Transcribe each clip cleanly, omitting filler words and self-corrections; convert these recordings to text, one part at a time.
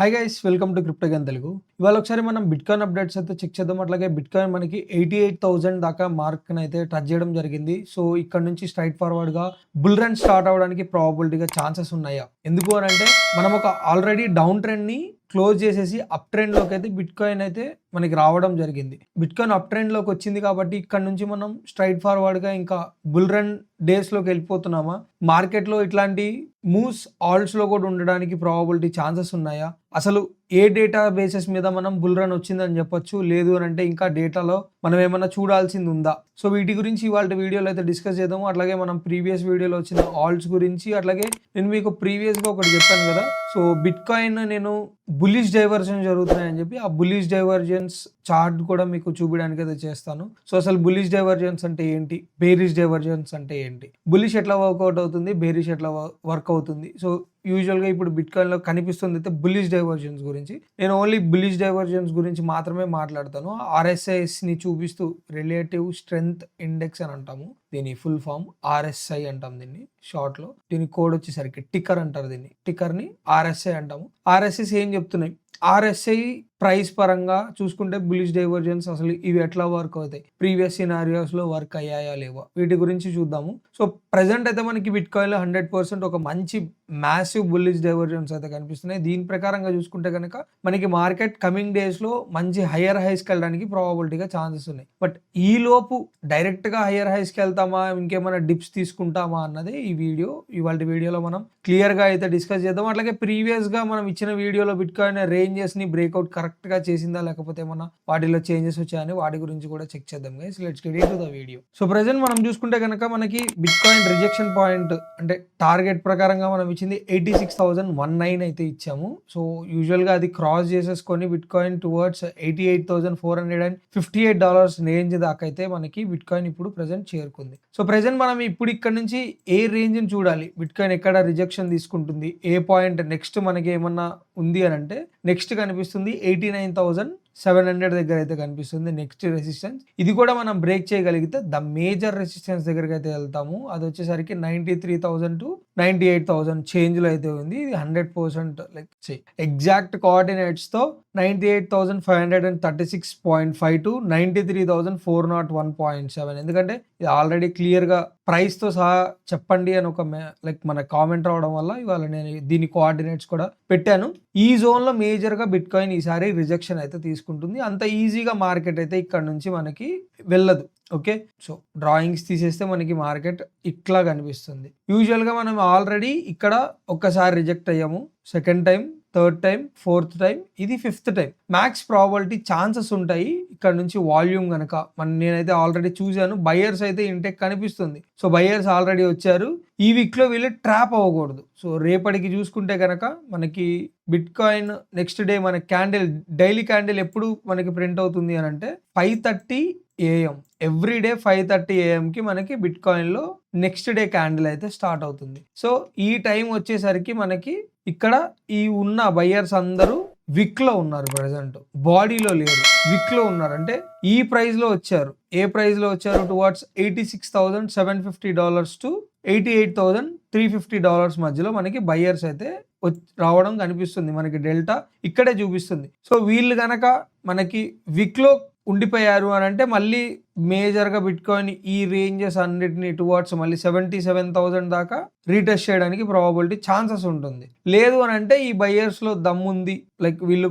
Hi guys, welcome to crypto gun Telugu. ఇవాళ ఒకసారి మనం బిట్కాయిన్ అప్డేట్స్ అయితే చెక్ చేద్దాం. అట్లాగే బిట్కాయిన్ మనకి 88,000 దాకా మార్క్ అయితే టచ్ చేయడం జరిగింది. సో ఇక్కడ నుంచి స్ట్రైట్ ఫార్వర్డ్ గా బుల్ రన్ స్టార్ట్ అవడానికి ప్రాబబిలిటీగా ఛాన్సెస్ ఉన్నాయా? ఎందుకు అని అంటే మనం ఒక ఆల్రెడీ డౌన్ ట్రెండ్ ని క్లోజ్ చేసేసి అప్ ట్రెండ్ లోకి అయితే బిట్కాయిన్ అయితే మనకి రావడం జరిగింది. బిట్కాయిన్ అప్ ట్రెండ్ లోకి వచ్చింది కాబట్టి ఇక్కడ నుంచి మనం స్ట్రైట్ ఫార్వర్డ్ గా ఇంకా బుల్ రన్ డేస్ లోకి వెళ్ళిపోతున్నామా? మార్కెట్ లో ఇట్లాంటి మూవ్స్ ఆల్ట్స్ లో కూడా ఉండడానికి ప్రాబబిలిటీ ఛాన్సెస్ ఉన్నాయా? అసలు ఏ డేటా బేసిస్ మీద మనం బుల్ రన్ వచ్చిందని చెప్పొచ్చు, లేదు అని అంటే ఇంకా డేటాలో మనం ఏమన్నా చూడాల్సింది ఉందా? సో వీటి గురించి ఇవాళ వీడియోలో అయితే డిస్కస్ చేద్దాము. అట్లాగే మనం ప్రీవియస్ వీడియోలో వచ్చిన ఆల్ట్స్ గురించి, అట్లాగే నేను మీకు ప్రీవియస్గా ఒకటి చెప్పాను కదా, సో బిట్కాయిన్ నేను బుల్లిష్ డైవర్జన్ జరుగుతున్నాయని చెప్పి ఆ బుల్లిష్ డైవర్జెన్స్ చార్ట్ కూడా మీకు చూపించడానికి అయితే చేస్తాను. సో అసలు బుల్లిష్ డైవర్జెన్స్ అంటే ఏంటి, బేరిష్ డైవర్జెన్స్ అంటే ఏంటి, బుల్లిష్ ఎట్లా వర్కౌట్ అవుతుంది, బేరిష్ ఎట్లా వర్క్ అవుతుంది. సో యూజువల్గా ఇప్పుడు బిట్కాయిన్లో కనిపిస్తుంది అయితే బుల్లిష్ డైవర్జెన్స్ గురించి. నేను ఓన్లీ బుల్లిష్ డైవర్జెన్స్ గురించి మాత్రమే మాట్లాడతాను. RSIని చూపిస్తూ రిలేటివ్ స్ట్రెంగ్త్ ఇండెక్స్ అని అంటాము, దీని ఫుల్ ఫామ్ RSI అంటాం దీన్ని షార్ట్లో. దీని కోడ్ వచ్చేసరికి టిక్కర్ అంటారు, దీన్ని టిక్కర్ని RSI అంటాము. RSIs ఏం చెప్తున్నాయి? RSI ప్రైస్ పరంగా చూసుకుంటే బుల్లిష్ డైవర్జెన్స్ అసలు ఇవి ఎట్లా వర్క్ అవుతాయి, ప్రీవియస్ సినారియోస్లో వర్క్ అయ్యాయా లేవా, వీటి గురించి చూద్దాము. సో ప్రజెంట్ అయితే మనకి బిట్కాయిన్లో 100% ఒక మంచి మ్యాసివ్ బుల్లిష్ డైవర్జెన్స్ అయితే కనిపిస్తున్నాయి. దీని ప్రకారంగా చూసుకుంటే కనుక మనకి మార్కెట్ కమింగ్ డేస్లో మంచి హయ్యర్ హైస్కి వెళ్ళడానికి ప్రాబబిలిటీగా ఛాన్సెస్ ఉన్నాయి. బట్ ఈ లోపు డైరెక్ట్గా హయ్యర్ హైస్కి వెళ్తామా, ఇంకేమైనా డిప్స్ తీసుకుంటామా అన్నది ఇవాళ వీడియోలో మనం క్లియర్గా అయితే డిస్కస్ చేద్దాం. అట్లాగే ప్రీవియస్గా మనం ఇచ్చిన వీడియోలో బిట్కాయిన్ రేంజెస్ని బ్రేక్అవుట్ కరెక్ట్గా చేసిందా, లేకపోతే ఏమన్నా వాటిలో చేంజెస్ వచ్చాయని వాటి గురించి కూడా చెక్ చేద్దాం guys. Let's get into the video. So present మనం చూసుకుంటే కనుక మనకి బిట్కాయిన్ రిజెక్షన్ పాయింట్ అంటే టార్గెట్ ప్రకారంగా మనం ఇచ్చింది 86,109 అయితే ఇచ్చాము. సో యూజువల్గా అది క్రాస్ చేసేసుకొని బిట్కాయిన్ టువర్డ్స్ $88,458 రేంజ్ దాకా అయితే మనకి బిట్కాయిన్ ఇప్పుడు ప్రెజెంట్ చేరుకుంది. సో ప్రెజెంట్ మనం ఇప్పుడు ఇక్కడ నుంచి ఏ రేంజ్ని చూడాలి, బిట్కాయిన్ ఎక్కడ రిజెక్షన్ తీసుకుంటుంది, ఏ పాయింట్ నెక్స్ట్ మనకి ఏమన్నా ఉంది అని అంటే నెక్స్ట్ కనిపిస్తుంది 89,700 దగ్గర అయితే కనిపిస్తుంది నెక్స్ట్ రెసిస్టెన్స్. ఇది కూడా మనం బ్రేక్ చేయగలిగితే ద మేజర్ రెసిస్టెన్స్ దగ్గరికి అయితే వెళ్తాము. అది వచ్చేసరికి 93,000 to 98,000 చేంజ్లో అయితే ఉంది. ఇది 100% లైక్ ఎగ్జాక్ట్ కోఆర్డినేట్స్ తో 98,536.5 to 93,401.7. ఎందుకంటే ఇది ఆల్రెడీ క్లియర్గా ప్రైస్తో సహా చెప్పండి అని ఒక లైక్ మన కామెంట్ రావడం వల్ల ఇవాళ నేను దీని కోఆర్డినేట్స్ కూడా పెట్టాను. ఈ జోన్లో మేజర్గా బిట్కాయిన్ ఈసారి రిజెక్షన్ అయితే తీసుకుంటుంది. అంత ఈజీగా మార్కెట్ అయితే ఇక్కడ నుంచి మనకి వెళ్ళదు. ఓకే, సో డ్రాయింగ్స్ తీసేస్తే మనకి మార్కెట్ ఇట్లా కనిపిస్తుంది. యూజువల్గా మనం ఆల్రెడీ ఇక్కడ ఒక్కసారి రిజెక్ట్ అయ్యాము, second time, third time, fourth time, ఇది fifth time. Max probability chances ఉంటాయి ఇక్కడ నుంచి వాల్యూమ్ కనుక నేనైతే ఆల్రెడీ చూశాను. బయర్స్ అయితే ఇంటెక్ కనిపిస్తుంది. సో బయర్స్ ఆల్రెడీ వచ్చారు. ఈ వీక్లో వీళ్ళు ట్రాప్ అవ్వకూడదు. సో రేపటికి చూసుకుంటే కనుక మనకి బిట్కాయిన్ నెక్స్ట్ డే మన క్యాండిల్, డైలీ క్యాండిల్ ఎప్పుడు మనకి ప్రింట్ అవుతుంది అని అంటే 5:30 AM, ఎవ్రీ డే 5:30 AMకి మనకి బిట్కాయిన్లో నెక్స్ట్ డే క్యాండిల్ అయితే స్టార్ట్ అవుతుంది. సో ఈ టైం వచ్చేసరికి మనకి ఇక్కడ ఈ ఉన్న బయ్యర్స్ అందరూ విక్లో ఉన్నారు, ప్రజెంట్ బాడీలో లేరు, విక్లో ఉన్నారు. అంటే ఈ ప్రైస్లో వచ్చారు. ఏ ప్రైస్లో వచ్చారు? టువార్డ్స్ $86,750 to $88,350 మధ్యలో మనకి బయ్యర్స్ అయితే రావడం కనిపిస్తుంది. మనకి డెల్టా ఇక్కడే చూపిస్తుంది. సో వీళ్ళు గనక మనకి విక్లో ఉండిపోయారు అని అంటే మళ్ళీ మేజర్గా బిట్కాయిన్ ఈ రేంజెస్ అన్నిటిని టువార్డ్స్ మళ్ళీ 77,000 దాకా రీటెస్ట్ చేయడానికి ప్రాబబిలిటీ ఛాన్సెస్ ఉంటుంది. లేదు అని అంటే ఈ బయ్యర్స్లో దమ్ముంది, లైక్ వీళ్ళు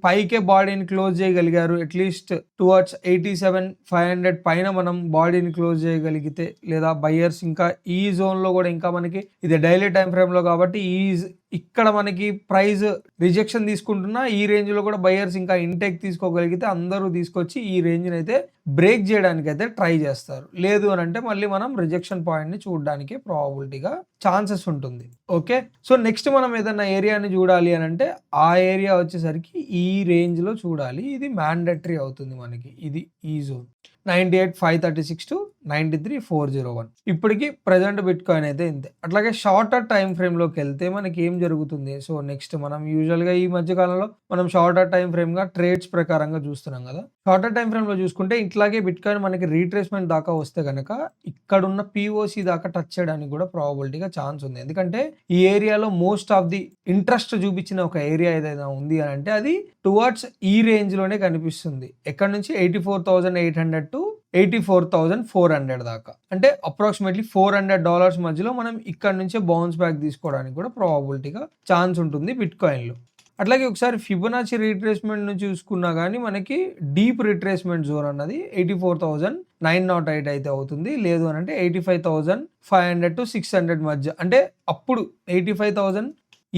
పైకే బాడీని క్లోజ్ చేయగలిగారు, అట్లీస్ట్ టువార్డ్స్ 87,500 పైన మనం బాడీని క్లోజ్ చేయగలిగితే, లేదా బయ్యర్స్ ఇంకా ఈ జోన్లో కూడా ఇంకా మనకి ఇది డైలీ టైం ఫ్రేమ్లో కాబట్టి ఇక్కడ మనకి ప్రైస్ రిజెక్షన్ తీసుకుంటున్నా ఈ రేంజ్లో కూడా బయ్యర్స్ ఇంకా ఇంటెక్ తీసుకోగలిగితే అందరూ తీసుకొచ్చి ఈ రేంజ్ని అయితే బ్రేక్ చేయడానికి అయితే ట్రై చేస్తారు. లేదు అని అంటే మళ్ళీ మనం రిజెక్షన్ పాయింట్ని చూడడానికి ప్రాబబిలిటీగా ఛాన్సెస్ ఉంటుంది. ఓకే, సో నెక్స్ట్ మనం ఏదైనా ఏరియాని చూడాలి అని అంటే ఆ ఏరియా వచ్చేసరికి ఈ రేంజ్లో చూడాలి. ఇది మ్యాండేటరీ అవుతుంది మనకి, ఇది ఈ జోన్. 98,536 to 93,401. ఇప్పటికి ప్రజెంట్ బిట్ కాయిన్ అయితే ఇంతే. అట్లాగే షార్టర్ టైం ఫ్రేమ్ లోకి వెళ్తే మనకి ఏం జరుగుతుంది? సో నెక్స్ట్ మనం యూజువల్ గా ఈ మధ్య కాలంలో మనం షార్టర్ టైం ఫ్రేమ్ గా ట్రేడ్స్ ప్రకారంగా చూస్తున్నాం కదా. షార్టర్ టైం ఫ్రేమ్ లో చూసుకుంటే ఇట్లాగే బిట్ కాయిన్ మనకి రీట్రేస్మెంట్ దాకా వస్తే కనుక ఇక్కడున్న పిఓసి దాకా టచ్ చేయడానికి కూడా ప్రాబబిలిటీగా ఛాన్స్ ఉంది. ఎందుకంటే ఈ ఏరియాలో మోస్ట్ ఆఫ్ ది ఇంట్రెస్ట్ చూపించిన ఒక ఏరియా ఏదైనా ఉంది అని అంటే అది టువర్డ్స్ ఈ రేంజ్ లోనే కనిపిస్తుంది. ఎక్కడ నుంచి 84,800 to 84,400 దాకా, అంటే అప్రాక్సిమేట్లీ $400 మధ్యలో మనం ఇక్కడ నుంచే బౌన్స్ బ్యాక్ తీసుకోవడానికి కూడా ప్రాబబిలిటీగా ఛాన్స్ ఉంటుంది బిట్ కాయిన్లో. అట్లాగే ఒకసారి ఫిబొనాచి రీట్రేస్మెంట్ నుంచి చూసుకున్నా కానీ మనకి డీప్ రీట్రేస్మెంట్ జోన్ అన్నది 84,908 అయితే అవుతుంది. లేదు అని అంటే 85,500 to 600 మధ్య, అంటే అప్పుడు 85,000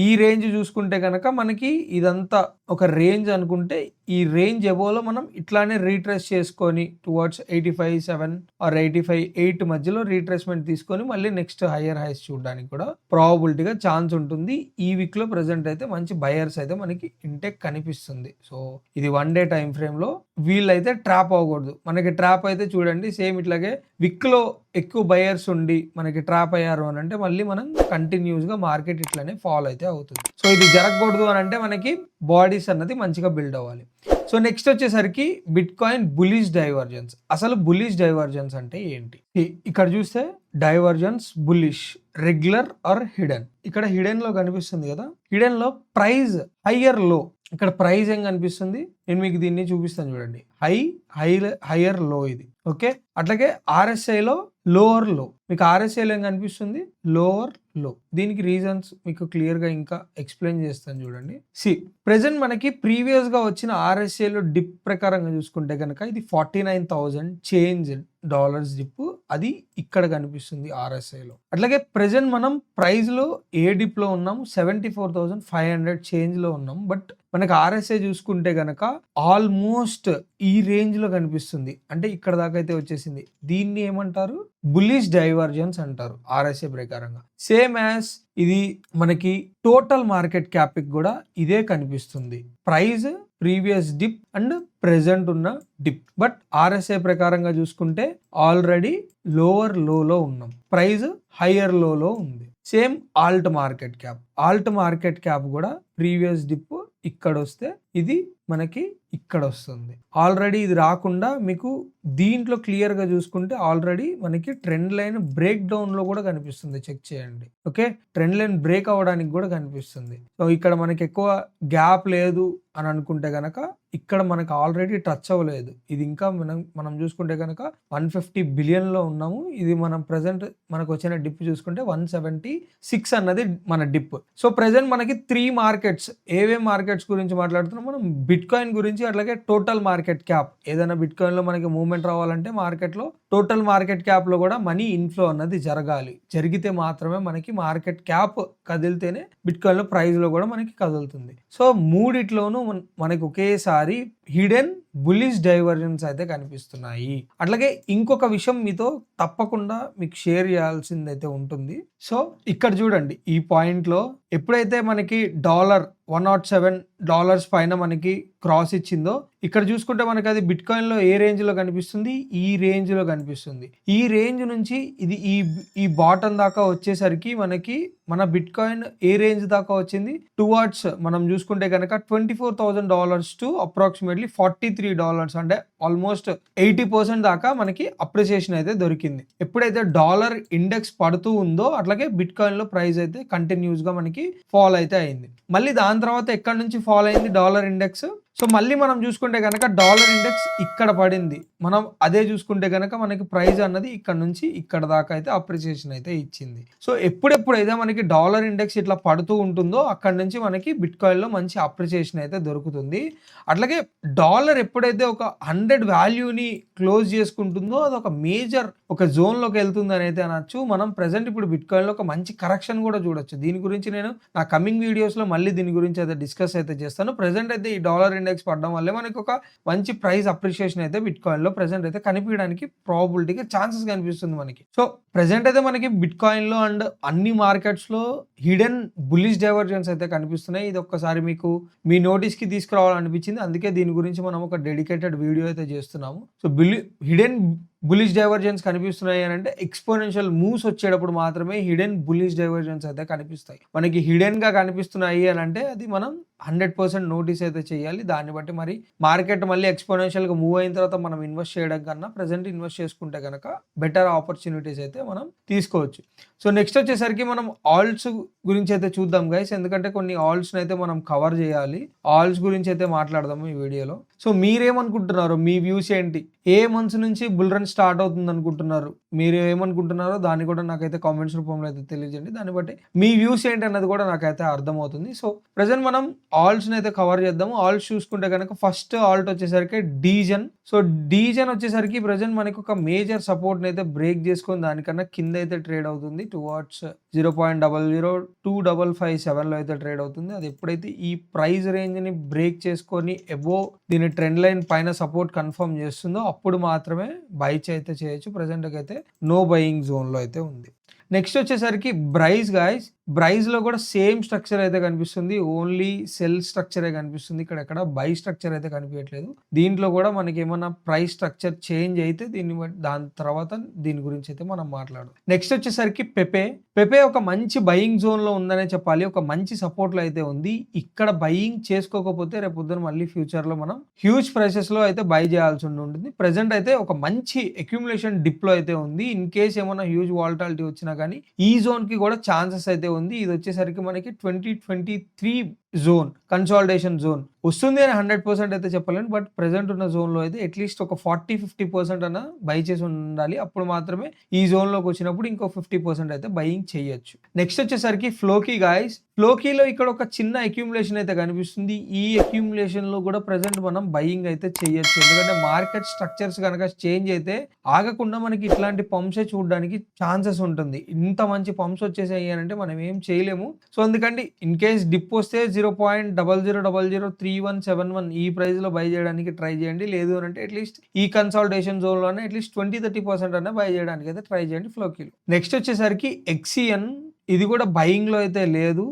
ఈ రేంజ్ చూసుకుంటే కనుక మనకి ఇదంతా ఒక రేంజ్ అనుకుంటే ఈ రేంజ్ ఎబోలో మనం ఇట్లానే రీట్రేస్ చేసుకొని టువర్డ్స్ 85,700 ఆర్ 85,800 మధ్యలో రీట్రేస్మెంట్ తీసుకొని మళ్ళీ నెక్స్ట్ హయ్యర్ హైస్ చూడడానికి కూడా ప్రాబబిలిటీగా ఛాన్స్ ఉంటుంది. ఈ వీక్ లో ప్రెసెంట్ అయితే మంచి బయర్స్ అయితే మనకి ఇంటెక్ కనిపిస్తుంది. సో ఇది 1 డే టైం ఫ్రేమ్ లో వీళ్ళైతే ట్రాప్ అవ్వకూడదు. మనకి ట్రాప్ అయితే చూడండి సేమ్ ఇట్లాగే విక్ లో ఎక్కువ బయర్స్ ఉండి మనకి ట్రాప్ అయ్యారు అని అంటే మళ్ళీ మనం కంటిన్యూస్ గా మార్కెట్ ఇట్లానే ఫాలో అయితే అవుతుంది. సో ఇది జరగకూడదు అని అంటే మనకి బాడీస్ అన్నది మంచిగా బిల్డ్ అవ్వాలి. సో నెక్స్ట్ వచ్చేసరికి బిట్ కాయిన్ బులిష్ డైవర్జెన్స్. అసలు బులిష్ డైవర్జెన్స్ అంటే ఏంటి? ఇక్కడ చూస్తే divergence bullish, regular are hidden. ఇక్కడ హిడెన్ లో కనిపిస్తుంది కదా, హిడెన్ లో ప్రైస్ హయ్యర్ లో, ఇక్కడ ప్రైస్ ఏం కనిపిస్తుంది నేను మీకు దీన్ని చూపిస్తాను చూడండి. హయ్యర్ లో ఇది ఓకే. అట్లాగే RSI లో లోవర్ లో, మీకు RSI లో ఏం కనిపిస్తుంది? లోవర్ లో. దీనికి రీజన్స్ మీకు క్లియర్ గా ఇంకా ఎక్స్ప్లెయిన్ చేస్తాను చూడండి. ప్రెసెంట్ మనకి ప్రీవియస్ గా వచ్చిన RSI లో డిప్ ప్రకారంగా చూసుకుంటే కనుక ఇది 49,000 చేంజ్ డాలర్స్ డిప్, అది ఇక్కడ కనిపిస్తుంది RSI లో. అట్లాగే ప్రెసెంట్ మనం ప్రైస్ లో ఏ డిప్ లో ఉన్నాం? 74,500 చేంజ్ లో ఉన్నాం. బట్ మనకి RSI చూసుకుంటే కనుక ఆల్మోస్ట్ ఈ రేంజ్ లో కనిపిస్తుంది, అంటే ఇక్కడ దాకా అయితే వచ్చేసింది. దీన్ని ఏమంటారు? బుల్లిష్ డైవర్జెన్స్ అంటారు RSI ప్రకారంగా. సేమ్ యాజ్ ఇది మనకి టోటల్ మార్కెట్ క్యాప్ కూడా ఇదే కనిపిస్తుంది. Price, previous dip and present ఉన్న డిప్. బట్ RSI ప్రకారంగా చూసుకుంటే ఆల్రెడీ లోవర్ లోలో ఉన్నాం, ప్రైస్ హయ్యర్ లోలో ఉంది. సేమ్ ఆల్ట్ మార్కెట్ క్యాప్ కూడా ప్రీవియస్ డిప్ ఇక్కడ వస్తే ఇది మనకి ఇక్కడ వస్తుంది. ఆల్రెడీ ఇది రాకుండా మీకు దీంట్లో క్లియర్ గా చూసుకుంటే ఆల్రెడీ మనకి ట్రెండ్ లైన్ బ్రేక్ డౌన్ లో కూడా కనిపిస్తుంది. చెక్ చేయండి ఓకే, ట్రెండ్ లైన్ బ్రేక్ అవ్వడానికి కూడా కనిపిస్తుంది. సో ఇక్కడ మనకి ఎక్కువ గ్యాప్ లేదు అని అనుకుంటే గనక ఇక్కడ మనకు ఆల్రెడీ టచ్ అవ్వలేదు. ఇది ఇంకా మనం చూసుకుంటే కనుక 150 బిలియన్ లో ఉన్నాము. ఇది మనం ప్రెసెంట్ మనకు వచ్చిన డిప్ చూసుకుంటే 176 అన్నది మన డిప్. సో ప్రెసెంట్ మనకి 3 మార్కెట్స్, ఏవేం మార్కెట్స్ గురించి మాట్లాడుతున్నాం మనం? బిట్ కాయిన్ గురించి, అట్లాగే టోటల్ మార్కెట్ క్యాప్. ఏదైనా బిట్ కాయిన్ లో మనకి మూవ్మెంట్ రావాలంటే మార్కెట్ లో టోటల్ మార్కెట్ క్యాప్ లో కూడా మనీ ఇన్ఫ్లో అన్నది జరగాలి. జరిగితే మాత్రమే మనకి మార్కెట్ క్యాప్ కదిలితేనే బిట్ కాయిన్ లో ప్రైస్ లో కూడా మనకి కదులుతుంది. సో మూడిట్లోనూ మనకి ఒకేసారి హిడెన్ బుల్లిష్ డైవర్జెన్స్ అయితే కనిపిస్తున్నాయి. అట్లాగే ఇంకొక విషయం మీతో తప్పకుండా మీకు షేర్ చేయాల్సింది అయితే ఉంటుంది. సో ఇక్కడ చూడండి, ఈ పాయింట్ లో ఎప్పుడైతే మనకి $107 పైన మనకి క్రాస్ ఇచ్చిందో, ఇక్కడ చూసుకుంటే మనకి అది బిట్ కాయిన్ లో ఏ రేంజ్ లో కనిపిస్తుంది? ఈ రేంజ్ లో కనిపిస్తుంది. ఈ రేంజ్ నుంచి ఇది ఈ బాటమ్ దాకా వచ్చేసరికి మనకి మన బిట్ కాయిన్ ఏ రేంజ్ దాకా వచ్చింది? టువర్డ్స్ మనం చూసుకుంటే కనుక $24,000 టు అప్రాక్సిమేట్లీ $43, అంటే ఆల్మోస్ట్ 80% దాకా మనకి అప్రిసియేషన్ అయితే దొరికింది. ఎప్పుడైతే డాలర్ ఇండెక్స్ పడుతూ ఉందో అట్లాగే బిట్ కాయిన్ లో ప్రైస్ అయితే కంటిన్యూస్ గా మనకి ఫాల్ అయితే అయింది. మళ్ళీ దాని తర్వాత ఎక్కడి నుంచి ఫాల్ అయింది డాలర్ ఇండెక్స్? సో మళ్ళీ మనం చూసుకుంటే కనుక డాలర్ ఇండెక్స్ ఇక్కడ పడింది. మనం అదే చూసుకుంటే కనుక మనకి ప్రైస్ అన్నది ఇక్కడ నుంచి ఇక్కడ దాకా అయితే అప్రిసియేషన్ అయితే ఇచ్చింది. సో ఎప్పుడెప్పుడైతే మనకి డాలర్ ఇండెక్స్ ఇట్లా పడుతూ ఉంటుందో అక్కడ నుంచి మనకి బిట్ కాయిన్ లో మంచి అప్రిసియేషన్ అయితే దొరుకుతుంది. అట్లాగే డాలర్ ఎప్పుడైతే ఒక 100 వాల్యూని క్లోజ్ చేసుకుంటుందో అది ఒక మేజర్ ఒక జోన్ లోకి వెళ్తుంది అని అయితే అనొచ్చు. మనం ప్రెసెంట్ ఇప్పుడు బిట్ కాయిన్ లో ఒక మంచి కరెక్షన్ కూడా చూడొచ్చు. దీని గురించి నేను నా కమింగ్ వీడియోస్ లో మళ్ళీ దీని గురించి అయితే డిస్కస్ అయితే చేస్తాను. ప్రెసెంట్ అయితే ఈ డాలర్ ఇండెక్స్ పడడం వల్లే మనకి ఒక మంచి ప్రైస్ అప్రిషియేషన్ అయితే బిట్ కాయిన్ లో లో ప్రెసెంట్ అయితే కనిపించడానికి ప్రాబిలిటీగా ఛాన్సెస్ కనిపిస్తుంది మనకి. సో ప్రెసెంట్ అయితే మనకి బిట్ కాయిన్ లో అండ్ అన్ని మార్కెట్స్ లో హిడెన్ బుల్లిష్ డైవర్జెన్స్ అయితే కనిపిస్తున్నాయి. ఇది ఒక్కసారి మీకు మీ నోటీస్ కి తీసుకురావాలనిపించింది, అందుకే దీని గురించి మనం ఒక డెడికేటెడ్ వీడియో అయితే చేస్తున్నాము. సో హిడెన్ బులిష్ డైవర్జెన్స్ కనిపిస్తున్నాయి అని అంటే ఎక్స్పోనెన్షియల్ మూవ్స్ వచ్చేటప్పుడు మాత్రమే హిడెన్ బులిష్ డైవర్జెన్స్ అయితే కనిపిస్తాయి. మనకి హిడెన్ గా కనిపిస్తున్నాయి అని అంటే అది మనం 100% నోటీస్ అయితే చేయాలి. దాన్ని బట్టి మరి మార్కెట్ మళ్ళీ ఎక్స్పోనెన్షియల్ గా మూవ్ అయిన తర్వాత మనం ఇన్వెస్ట్ చేయడం కన్నా ప్రెసెంట్ ఇన్వెస్ట్ చేసుకుంటే కనుక బెటర్ ఆపర్చునిటీస్ అయితే మనం తీసుకోవచ్చు. సో నెక్స్ట్ వచ్చేసరికి మనం ఆల్ట్స్ గురించి అయితే చూద్దాం గైస్, ఎందుకంటే కొన్ని ఆల్ట్స్ అయితే మనం కవర్ చేయాలి. ఆల్ట్స్ గురించి అయితే మాట్లాడదాము ఈ వీడియోలో. సో మీరేమనుకుంటున్నారు, మీ వ్యూస్ ఏంటి, ఏ మంత్స్ నుంచి బుల్ రన్ స్టార్ట్ అవుతుంది అనుకుంటున్నారు, మీరు ఏమనుకుంటున్నారో దాన్ని కూడా నాకైతే కామెంట్స్ రూపంలో అయితే తెలియజేయండి. దాన్ని బట్టి మీ వ్యూస్ ఏంటి అన్నది కూడా నాకైతే అర్థమవుతుంది. సో ప్రెసెంట్ మనం ఆల్ట్స్ని అయితే కవర్ చేద్దాము. ఆల్ట్స్ చూసుకుంటే కనుక ఫస్ట్ ఆల్ట్ వచ్చేసరికి డీజన్. సో డీజన్ వచ్చేసరికి ప్రెసెంట్ మనకి ఒక మేజర్ సపోర్ట్ని అయితే బ్రేక్ చేసుకొని దానికన్నా కింద అయితే ట్రేడ్ అవుతుంది టువార్డ్స్ 0.00257 అయితే ట్రేడ్ అవుతుంది. అది ఎప్పుడైతే ఈ ప్రైస్ రేంజ్ని బ్రేక్ చేసుకొని ఎబో దీని ట్రెండ్ లైన్ పైన సపోర్ట్ కన్ఫర్మ్ చేస్తుందో అప్పుడు మాత్రమే బై అయితే చేయొచ్చు. ప్రెసెంట్కి అయితే నో బయింగ్ జోన్లో అయితే ఉంది. నెక్స్ట్ వచ్చేసరికి బ్రైజ్ గాయ్స్, బ్రైజ్ లో కూడా సేమ్ స్ట్రక్చర్ అయితే కనిపిస్తుంది, ఓన్లీ సెల్ స్ట్రక్చరే కనిపిస్తుంది. ఇక్కడ ఎక్కడ బై స్ట్రక్చర్ అయితే కనిపించట్లేదు. దీంట్లో కూడా మనకి ఏమన్నా ప్రైస్ స్ట్రక్చర్ చేంజ్ అయితే దాని తర్వాత దీని గురించి అయితే మనం మాట్లాడదాం. నెక్స్ట్ వచ్చేసరికి పెపే ఒక మంచి బయింగ్ జోన్ లో ఉందనే చెప్పాలి, ఒక మంచి సపోర్ట్ లో అయితే ఉంది. ఇక్కడ బయింగ్ చేసుకోకపోతే రేపు పొద్దున మళ్ళీ ఫ్యూచర్ లో మనం హ్యూజ్ ప్రైసెస్ లో అయితే బై చేయాల్సి ఉంటుంది. ప్రెసెంట్ అయితే ఒక మంచి అక్యుములేషన్ డిప్ లో అయితే ఉంది. ఇన్ కేస్ ఏమన్నా హ్యూజ్ వాలటాలిటీ వచ్చినా కానీ ఈ జోన్ కి కూడా ఛాన్సెస్ అయితే ఉంది. ఇది వచ్చేసరికి మనకి 2023 జోన్, కన్సాలిడేషన్ జోన్ వస్తుంది అని 100% అయితే చెప్పలేను. బట్ ప్రెసెంట్ ఉన్న జోన్ లో అయితే అట్లీస్ట్ ఒక 40-50% అన్న బై చేసి ఉండాలి. అప్పుడు మాత్రమే ఈ జోన్ లోకి వచ్చినప్పుడు ఇంకో 50% అయితే బయింగ్ చేయొచ్చు. నెక్స్ట్ వచ్చేసరికి ఫ్లోకీ గాయస్, ఫ్లోకీలో ఇక్కడ ఒక చిన్న అక్యూములేషన్ అయితే కనిపిస్తుంది. ఈ అక్యూములేషన్ లో కూడా ప్రెసెంట్ మనం బయింగ్ అయితే చేయొచ్చు, ఎందుకంటే మార్కెట్ స్ట్రక్చర్స్ కనుక చేంజ్ అయితే ఆగకుండా మనకి ఇట్లాంటి పంప్సే చూడడానికి ఛాన్సెస్ ఉంటుంది. ఇంత మంచి పంప్స్ వచ్చేసాయి అంటే మనం ఏం చేయలేము. సో అందుకండి ఇన్ కేస్ డిప్ వస్తే 0.00003171 ఈ ప్రైస్ లో బై చేయడానికి ట్రై చేయండి. లేదు అంటే అట్లీస్ట్ ఈ కన్సాలిడేషన్ జోన్ లోనే అట్లీస్ట్ 20-30% అన్న బై చేయడానికి అయితే ట్రై చేయండి ఫ్లోకీలో. నెక్స్ట్ వచ్చేసరికి ఎక్సియన్, ఇది కూడా బయింగ్ లో అయితే లేదు.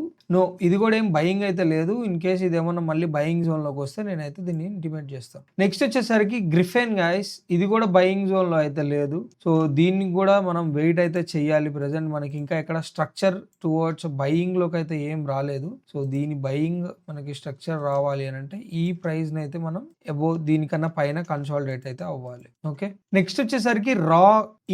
ఇది కూడా ఏం బయింగ్ అయితే లేదు. ఇన్ కేస్ ఇది ఏమన్నా మళ్ళీ బయింగ్ జోన్ లోకి వస్తే నేనైతే దీన్ని ఇంటిమేట్ చేస్తాను. నెక్స్ట్ వచ్చేసరికి గ్రిఫెన్ గాయస్, ఇది కూడా బయింగ్ జోన్ లో అయితే లేదు. సో దీన్ని కూడా మనం వెయిట్ అయితే చెయ్యాలి. ప్రెసెంట్ మనకి ఇంకా ఎక్కడ స్ట్రక్చర్ టువర్డ్స్ బయింగ్ లోకి అయితే ఏం రాలేదు. సో దీని బయింగ్ మనకి స్ట్రక్చర్ రావాలి అని అంటే ఈ ప్రైస్ ని అయితే మనం అబౌవ్ దీనికన్నా పైన కన్సాలిడేట్ అయితే అవ్వాలి. ఓకే, నెక్స్ట్ వచ్చేసరికి రా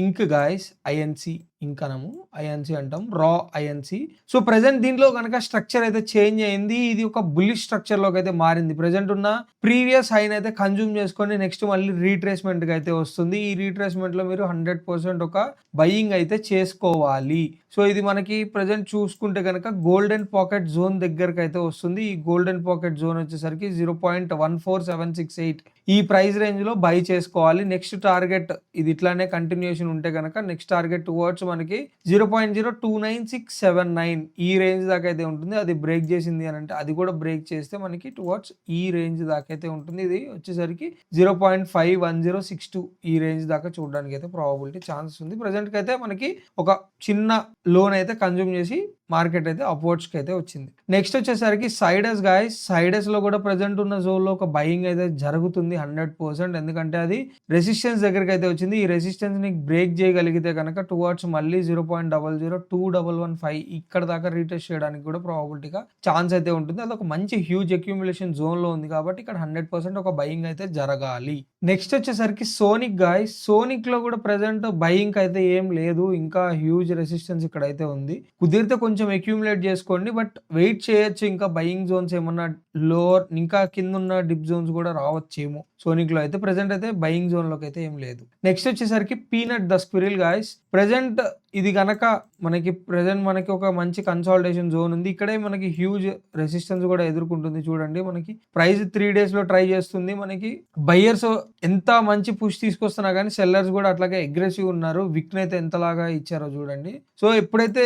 ఇంక్ గాయస్, ఐఎన్సి ఇంక్ అనము, ఐఎన్సి అంటాం, రా ఐఎన్సి. సో ప్రెసెంట్ దీంట్లో కనుక స్ట్రక్చర్ అయితే చేంజ్ అయింది. ఇది ఒక బుల్లిష్ స్ట్రక్చర్ లోకి అయితే మారింది. ప్రెసెంట్ ఉన్న ప్రీవియస్ హైన్ అయితే కన్జ్యూమ్ చేసుకొని నెక్స్ట్ మళ్ళీ రీట్రేస్మెంట్ కి అయితే వస్తుంది. ఈ రీట్రేస్మెంట్ లో మీరు 100% ఒక బయింగ్ అయితే చేసుకోవాలి. సో ఇది మనకి ప్రెసెంట్ చూసుకుంటే కనుక గోల్డెన్ పాకెట్ జోన్ దగ్గరకు అయితే వస్తుంది. ఈ గోల్డెన్ పాకెట్ జోన్ వచ్చేసరికి 0.14768 ఈ ప్రైస్ రేంజ్ లో బై చేసుకోవాలి. నెక్స్ట్ టార్గెట్ ఇది ఇట్లానే కంటిన్యూషన్ ఉంటే కనుక నెక్స్ట్ టార్గెట్ టువర్డ్స్ మనకి 0.029679 ఈ రేంజ్ దాకా అయితే ఉంటుంది. అది బ్రేక్ చేసింది అని అంటే అది కూడా బ్రేక్ చేస్తే మనకి టువర్డ్స్ ఈ రేంజ్ దాకా అయితే ఉంటుంది. ఇది వచ్చేసరికి 0.51062 ఈ రేంజ్ దాకా చూడడానికి అయితే ప్రాబబిలిటీ ఛాన్సెస్ ఉంది. ప్రెసెంట్ కి అయితే మనకి ఒక చిన్న లోన్ అయితే కన్జ్యూమ్ చేసి మార్కెట్ అయితే అప్వర్డ్స్ కి అయితే వచ్చింది. నెక్స్ట్ వచ్చేసరికి సైడస్ గాయస్, సైడస్ లో కూడా ప్రెసెంట్ ఉన్న జోన్ లో ఒక బయింగ్ అయితే జరుగుతుంది 100%, ఎందుకంటే అది రెసిస్టెన్స్ దగ్గరికి అయితే వచ్చింది. ఈ రెసిస్టెన్స్ ని బ్రేక్ చేయగలిగితే కనుక టువర్డ్స్ మళ్ళీ 0.002115 ఇక్కడ దాకా రీటెస్ట్ చేయడానికి కూడా ప్రాబబిలిటీగా ఛాన్స్ అయితే ఉంటుంది. అది ఒక మంచి హ్యూజ్ అక్యూములేషన్ జోన్ లో ఉంది కాబట్టి ఇక్కడ 100% ఒక బయింగ్ అయితే జరగాలి. నెక్స్ట్ వచ్చేసరికి సోనిక్ గాయస్, సోనిక్ లో కూడా ప్రెసెంట్ బయింగ్ అయితే ఏం లేదు, ఇంకా హ్యూజ్ రెసిస్టెన్స్ ఇక్కడ అయితే ఉంది. కుదిరితే కొంచెం అక్యూములేట్ చేసుకోండి, బట్ వెయిట్ చేయొచ్చు. ఇంకా బయింగ్ జోన్స్ ఏమన్నా లోవర్ ఇంకా కింద ఉన్న డిప్ జోన్స్ కూడా రావచ్చేమో. సోనిక్ లో అయితే ప్రెసెంట్ అయితే బయింగ్ జోన్ లోకి అయితే ఏం లేదు. నెక్స్ట్ వచ్చేసరికి peanut the squirrel guys, present ఇది గనక మనకి ప్రెజెంట్ మనకి ఒక మంచి కన్సాలిడేషన్ జోన్ ఉంది. ఇక్కడే మనకి హ్యూజ్ రెసిస్టెన్స్ కూడా ఎదుర్కొంటుంది చూడండి. మనకి ప్రైస్ 3 డేస్‌లో ట్రై చేస్తుంది. మనకి బయ్యర్స్ ఎంత మంచి పుష్ తీసుకొస్తున్నా గానీ సెల్లర్స్ కూడా అట్లాగే అగ్రెసివ్ ఉన్నారు. విక్‌ని అయితే ఎంతలాగా ఇచ్చారో చూడండి. సో ఎప్పుడైతే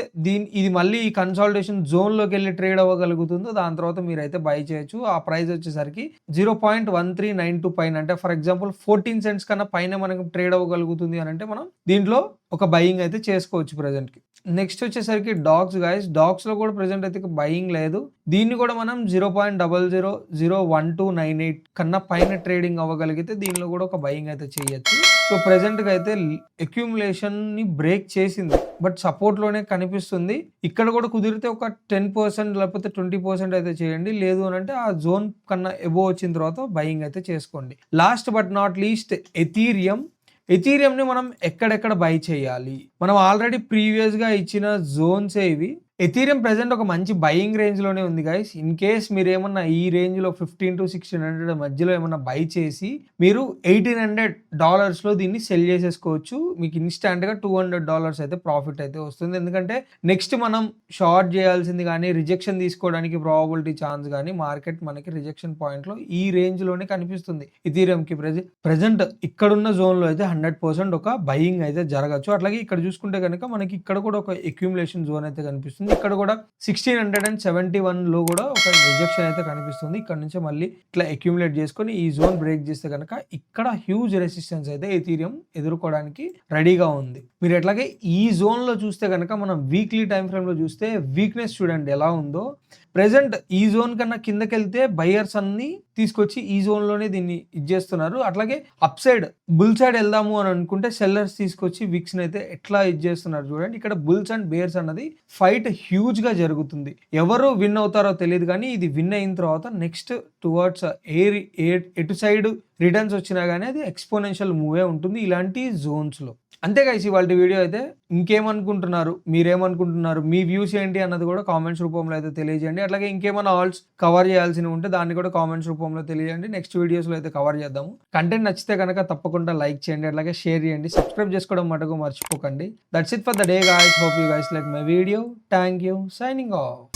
ఇది మళ్ళీ ఈ కన్సాలిడేషన్ జోన్‌లోకి వెళ్లి ట్రేడ్ అవ్వగలుగుతుందో దాని తర్వాత మీరైతే బై చేయొచ్చు. ఆ ప్రైస్ వచ్చేసరికి 0.1392 పైన అంటే ఫర్ ఎగ్జాంపుల్ 14 సెంట్స్ కన్నా పైన మనకి ట్రేడ్ అవ్వగలుగుతుంది అని అంటే మనం దీంట్లో ఒక బయింగ్ అయితే చేసుకోవచ్చు ప్రెజెంట్‌కి. నెక్స్ట్ వచ్చేసరికి డాగ్స్ గైస్. డాగ్స్‌లో కూడా ప్రెజెంట్ అయితే బయింగ్ లేదు. దీన్ని కూడా మనం 0.000129 కన్నా పైన ట్రేడింగ్ అవ్వగలిగితే దీనిలో కూడా ఒక బయింగ్ అయితే చేయొచ్చు. సో ప్రెజెంట్‌గా అయితే అక్యుములేషన్‌ని బ్రేక్ చేసింది. బట్ సపోర్ట్‌లోనే కనిపిస్తుంది. ఇక్కడ కూడా కుదిరితే ఒక 10% లేకపోతే 20% అయితే చేయండి. లేదు అనంటే ఆ జోన్ కన్నా అబోవ్ వచ్చిన తర్వాత బయింగ్ అయితే చేసుకోండి. లాస్ట్ బట్ నాట్ లీస్ట్ ఎథీరియంని మనం ఎక్కడెక్కడ బై చేయాలి? మనం ఆల్రెడీ ప్రీవియస్‌గా ఇచ్చిన జోన్సే ఇవి. ఎథీరియం ప్రెజెంట్ ఒక మంచి బయింగ్ రేంజ్‌లోనే ఉంది గైస్. ఇన్ కేస్ మీరేమన్నా ఈ రేంజ్‌లో 1500-1600 మధ్యలో ఏమన్నా బై చేసి మీరు $1800లో దీన్ని సెల్ చేసేసుకోవచ్చు. మీకు ఇన్‌స్టాంట్‌గా $200 అయితే ప్రాఫిట్ అయితే వస్తుంది. ఎందుకంటే నెక్స్ట్ మనం షార్ట్ చేయాల్సింది గానీ, రిజెక్షన్ తీసుకోవడానికి ప్రాబబిలిటీ ఛాన్స్ గానీ మార్కెట్ మనకి రిజెక్షన్ పాయింట్‌లో ఈ రేంజ్‌లోనే కనిపిస్తుంది. ఎథీరియంకి ప్రెజెంట్ ఇక్కడున్న జోన్‌లో అయితే 100% ఒక బయింగ్ అయితే జరగచ్చు. అట్లాగే ఇక్కడ చూసుకుంటే గనుక మనకి ఇక్కడ కూడా ఒక అక్యుములేషన్ జోన్ అయితే కనిపిస్తుంది. ఇక్కడ కూడా 1671లో కూడా ఒక రిజెక్షన్ అయితే కనిపిస్తుంది. ఇక్కడ నుంచి మళ్ళీ ఇట్లా అక్యుములేట్ చేసుకొని ఈ జోన్ బ్రేక్ చేస్తే కనుక ఇక్కడ హ్యూజ్ రెసిస్టెన్స్ అయితే ఎథీరియం ఎదుర్కోవడానికి రెడీగా ఉంది. మీరు ఎట్లాగే ఈ జోన్ లో చూస్తే కనుక మనం వీక్లీ టైం ఫ్రేమ్ లో చూస్తే వీక్నెస్ చూడండి ఎలా ఉందో. ప్రెజెంట్ ఈ జోన్ కన్నా కిందకి వెళ్తే బయ్యర్స్ అన్ని తీసుకొచ్చి ఈ జోన్ లోనే దీన్ని ఇచ్చేస్తున్నారు. అట్లాగే అప్ సైడ్ బుల్ సైడ్ వెళ్దాము అని అనుకుంటే సెల్లర్స్ తీసుకొచ్చి విక్స్ అయితే ఎట్లా ఇచ్చేస్తున్నారు చూడండి. ఇక్కడ బుల్స్ అండ్ బేర్స్ అన్నది ఫైట్ హ్యూజ్ గా జరుగుతుంది. ఎవరు విన్ అవుతారో తెలియదు కానీ ఇది విన్ అయిన తర్వాత నెక్స్ట్ టువర్డ్స్ ఎటు సైడ్ రిటర్న్స్ వచ్చినా కానీ అది ఎక్స్పోనెన్షియల్ మూవే ఉంటుంది ఇలాంటి జోన్స్ లో. అంతే గైస్ ఇవాళ వీడియో అయితే. ఇంకేమనుకుంటున్నారు, మీరేమనుకుంటున్నారు, మీ వ్యూస్ ఏంటి అన్నది కూడా కామెంట్స్ రూపంలో అయితే తెలియజేయండి. అట్లాగే ఇంకేమైనా ఆల్స్ కవర్ చేయాల్సినవి ఉంటే దాన్ని కూడా కామెంట్స్ రూపంలో తెలియజేయండి. నెక్స్ట్ వీడియోస్లో అయితే కవర్ చేద్దాము. కంటెంట్ నచ్చితే కనుక తప్పకుండా లైక్ చేయండి, అట్లాగే షేర్ చేయండి, సబ్స్క్రైబ్ చేసుకోవడం మటుకు మర్చిపోకండి. That's it for the day guys. Hope you guys like my video. Thank you. Signing off.